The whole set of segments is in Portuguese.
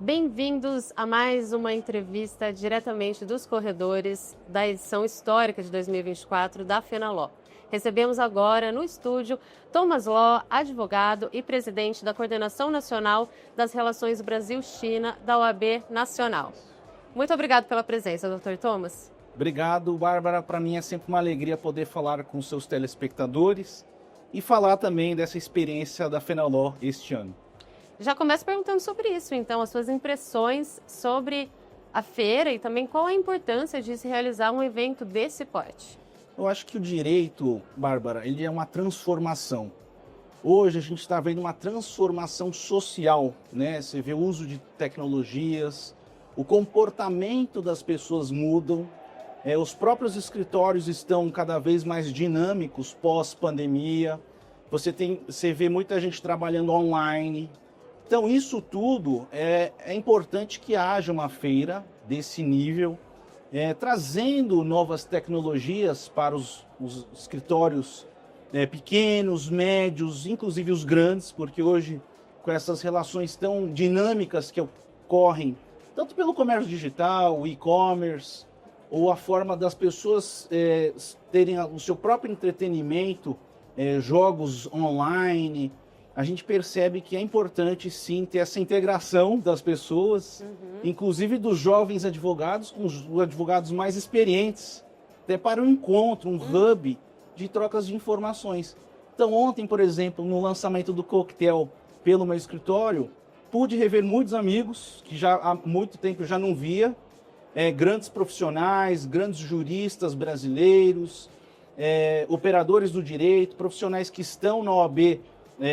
Bem-vindos a mais uma entrevista diretamente dos corredores da edição histórica de 2024 da FenaLó. Recebemos agora no estúdio Thomas Ló, advogado e presidente da Coordenação Nacional das Relações Brasil-China da OAB Nacional. Muito obrigado pela presença, Dr. Thomas. Obrigado, Bárbara. Para mim é sempre uma alegria poder falar com seus telespectadores e falar também dessa experiência da FenaLó este ano. Já começo perguntando sobre isso, então, as suas impressões sobre a feira e também qual a importância de se realizar um evento desse porte. Eu acho que o direito, Bárbara, ele é uma transformação. Hoje a gente está vendo uma transformação social, né? Você vê o uso de tecnologias, o comportamento das pessoas mudam, os próprios escritórios estão cada vez mais dinâmicos pós-pandemia, você vê muita gente trabalhando online. Então, isso tudo é importante que haja uma feira desse nível, trazendo novas tecnologias para os escritórios pequenos, médios, inclusive os grandes, porque hoje, com essas relações tão dinâmicas que ocorrem, tanto pelo comércio digital, o e-commerce, ou a forma das pessoas terem o seu próprio entretenimento, jogos online, a gente percebe que é importante, sim, ter essa integração das pessoas, inclusive dos jovens advogados com os advogados mais experientes, até para um encontro, um hub de trocas de informações. Então, ontem, por exemplo, no lançamento do coquetel pelo meu escritório, pude rever muitos amigos que já há muito tempo já não via, grandes profissionais, grandes juristas brasileiros, operadores do direito, profissionais que estão na OAB,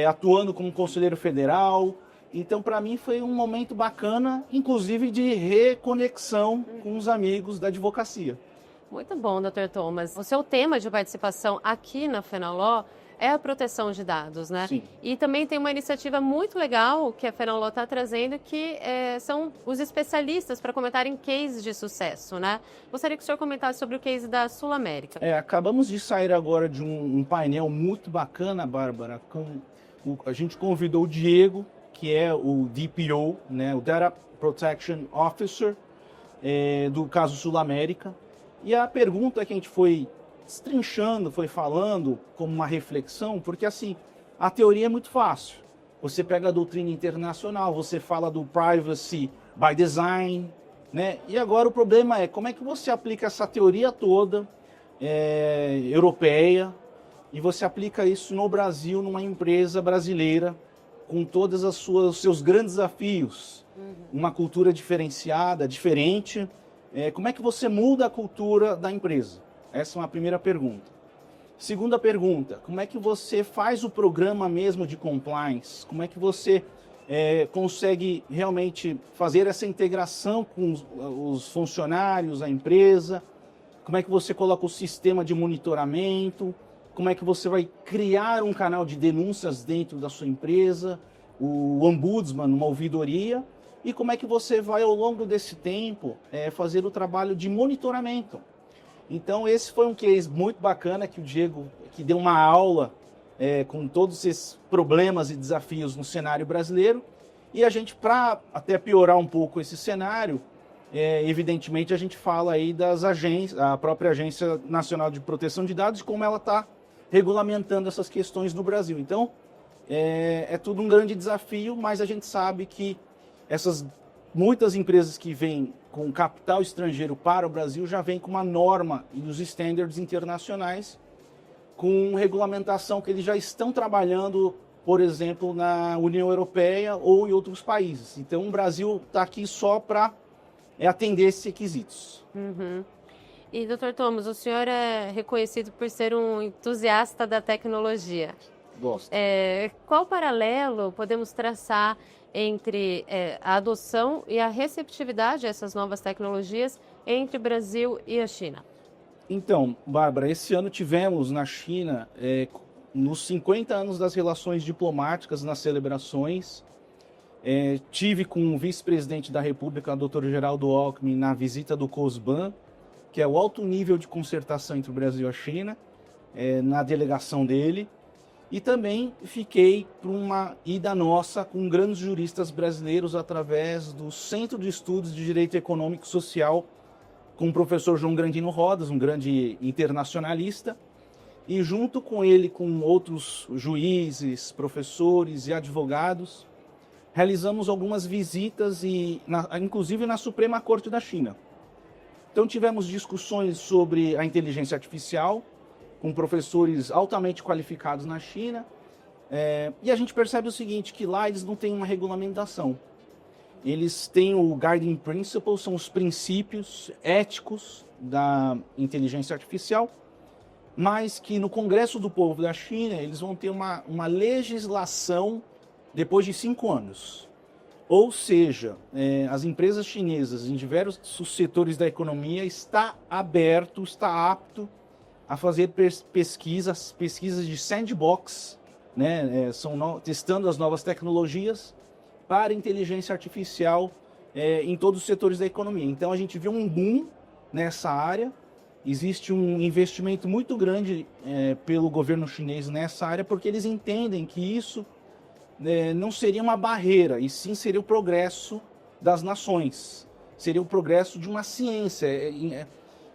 atuando como conselheiro federal. Então, para mim, foi um momento bacana, inclusive de reconexão com os amigos da advocacia. Muito bom, Dr. Thomas. O seu tema de participação aqui na FenaLó é a proteção de dados, né? Sim. E também tem uma iniciativa muito legal que a FenaLó está trazendo, que são os especialistas para comentarem cases de sucesso, né? Gostaria que o senhor comentasse sobre o case da Sul América. Acabamos de sair agora de um painel muito bacana, Bárbara. A gente convidou o Diego, que é o DPO, né, o Data Protection Officer, do caso Sul América. E a pergunta que a gente foi destrinchando, foi falando como uma reflexão, porque assim, a teoria é muito fácil. Você pega a doutrina internacional, você fala do privacy by design, né? E agora o problema é como é que você aplica essa teoria toda europeia e você aplica isso no Brasil, numa empresa brasileira, com todos os seus grandes desafios, uma cultura diferenciada, diferente. Como é que você muda a cultura da empresa? Essa é uma primeira pergunta. Segunda pergunta, como é que você faz o programa mesmo de compliance? Como é que você consegue realmente fazer essa integração com os funcionários, a empresa? Como é que você coloca o sistema de monitoramento? Como é que você vai criar um canal de denúncias dentro da sua empresa? O ombudsman, uma ouvidoria? E como é que você vai, ao longo desse tempo, fazer o trabalho de monitoramento? Então, esse foi um case muito bacana que o Diego que deu uma aula com todos esses problemas e desafios no cenário brasileiro. E a gente, para até piorar um pouco esse cenário, evidentemente a gente fala aí das agências, a própria Agência Nacional de Proteção de Dados, como ela está regulamentando essas questões no Brasil. Então, é tudo um grande desafio, mas a gente sabe que muitas empresas que vêm com capital estrangeiro para o Brasil já vêm com uma norma e os standards internacionais com regulamentação que eles já estão trabalhando, por exemplo, na União Europeia ou em outros países. Então, o Brasil está aqui só para atender esses requisitos. E, Dr. Thomas, o senhor é reconhecido por ser um entusiasta da tecnologia. Gosto. Qual paralelo podemos traçar entre a adoção e a receptividade a essas novas tecnologias entre o Brasil e a China? Então, Bárbara, esse ano tivemos na China, nos 50 anos das relações diplomáticas, nas celebrações, tive com o vice-presidente da República, Dr. Geraldo Alckmin, na visita do COSBAN, que é o alto nível de concertação entre o Brasil e a China, na delegação dele. E também fiquei para uma ida nossa com grandes juristas brasileiros através do Centro de Estudos de Direito Econômico e Social, com o professor João Grandino Rodas, um grande internacionalista, e junto com ele, com outros juízes, professores e advogados, realizamos algumas visitas, inclusive na Suprema Corte da China. Então tivemos discussões sobre a inteligência artificial, com professores altamente qualificados na China, e a gente percebe o seguinte, que lá eles não têm uma regulamentação. Eles têm o Guiding Principles, são os princípios éticos da inteligência artificial, mas que no Congresso do Povo da China eles vão ter uma legislação depois de 5 anos. Ou seja, as empresas chinesas em diversos setores da economia está apto a fazer pesquisas de sandbox, né? Testando as novas tecnologias para inteligência artificial em todos os setores da economia. Então a gente vê um boom nessa área, existe um investimento muito grande pelo governo chinês nessa área, porque eles entendem que isso não seria uma barreira, e sim seria o progresso das nações, seria o progresso de uma ciência.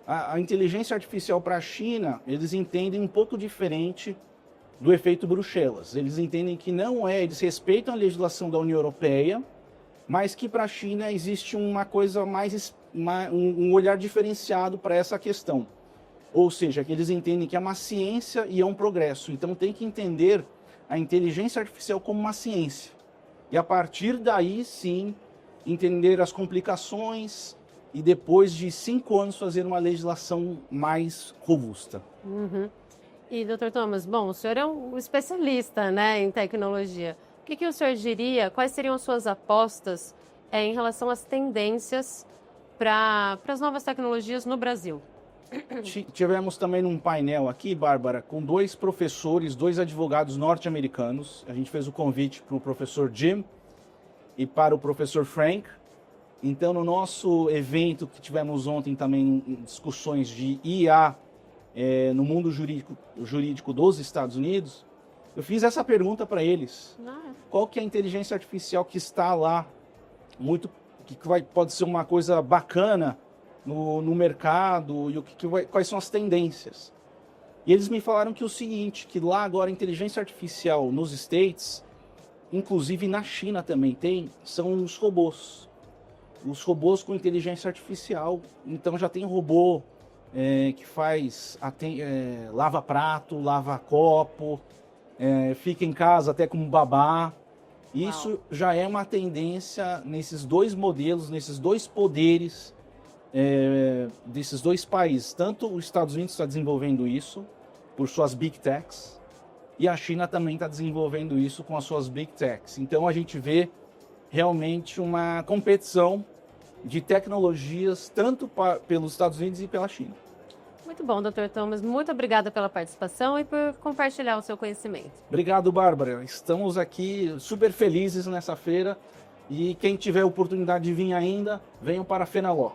A inteligência artificial para a China, eles entendem um pouco diferente do efeito Bruxelas. Eles entendem que eles respeitam a legislação da União Europeia, mas que para a China existe uma coisa um olhar diferenciado para essa questão. Ou seja, que eles entendem que é uma ciência e é um progresso. Então tem que entender a inteligência artificial como uma ciência. E a partir daí, sim, entender as complicações e depois de 5 anos fazer uma legislação mais robusta. Uhum. E, doutor Thomas, bom, o senhor é um especialista, né, em tecnologia. O que o senhor diria, quais seriam as suas apostas em relação às tendências para as novas tecnologias no Brasil? Tivemos também um painel aqui, Bárbara, com 2 professores, 2 advogados norte-americanos. A gente fez o convite para o professor Jim e para o professor Frank. Então, no nosso evento que tivemos ontem também, discussões de IA no mundo jurídico dos Estados Unidos, eu fiz essa pergunta para eles. Qual que é a inteligência artificial que está lá, pode ser uma coisa bacana no mercado, e quais são as tendências? E eles me falaram que o seguinte, que lá agora a inteligência artificial nos States, inclusive na China também são os robôs. Os robôs com inteligência artificial. Então já tem robô que lava prato, lava copo, fica em casa até como babá. Isso já é uma tendência nesses 2 modelos, nesses 2 poderes desses 2 países. Tanto os Estados Unidos está desenvolvendo isso por suas Big Techs, e a China também está desenvolvendo isso com as suas Big Techs. Então a gente vê realmente uma competição de tecnologias tanto pelos Estados Unidos e pela China. Muito bom, doutor Thomas. Muito obrigada pela participação e por compartilhar o seu conhecimento. Obrigado, Bárbara. Estamos aqui super felizes nessa feira, e quem tiver oportunidade de vir ainda, venham para a Fenaló.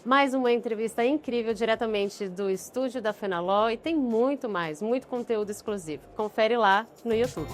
Mais uma entrevista incrível diretamente do estúdio da Fenaló, e tem muito mais, muito conteúdo exclusivo. Confere lá no YouTube.